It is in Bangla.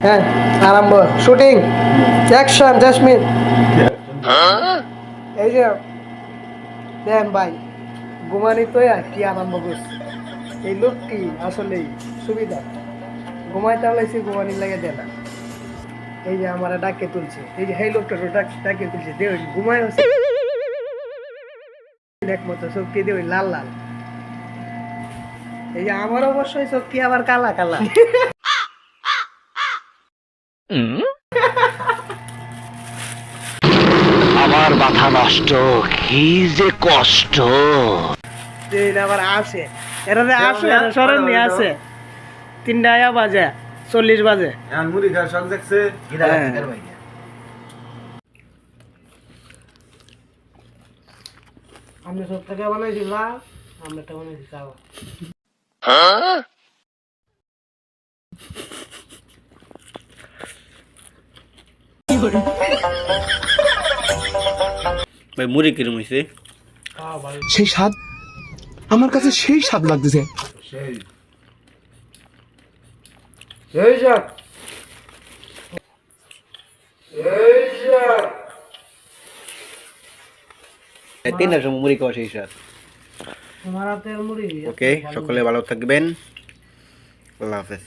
হ্যাঁ আরম্ভ শুটিং অ্যাকশন জাসমিন এই যে দেন ভাই ঘুমানি তো কি আরম্ভ করছে এই লোকটি আসলে সুবিধা ঘুমাইতে হলেছি ঘুমানি লাগে দেয় না এই যে আমার ডাকে তুলছে এই যে এই লোকটা ডাকে তুলছে দে ঘুমায় হচ্ছে দেখ মতো চোখটি দিয়ে লাল লাল এই যে আমার অবশ্যই চোখটি আবার কালা কালা আমার মাথা নষ্ট, কি যে কষ্ট। আবার আসে এরা আসে সরণ নিয়ে আসে 3টা বাজে 40 বাজে মুড়ি খাওয়ার শখ দেখছে আমি সব থেকে বানাইছিলাম আমরা একটা বানাইছি চাওয়া ভাই মুড়ি কিরম হয়েছে? সেই স্বাদ আমার কাছে সেই স্বাদ লাগতেছে। তিনটার সময় মুড়ি খাওয়া সেই স্বাদ। তোমার হাতের মুড়ি ওকে, সকলে ভালো থাকবেন। আল্লাহ হাফেজ।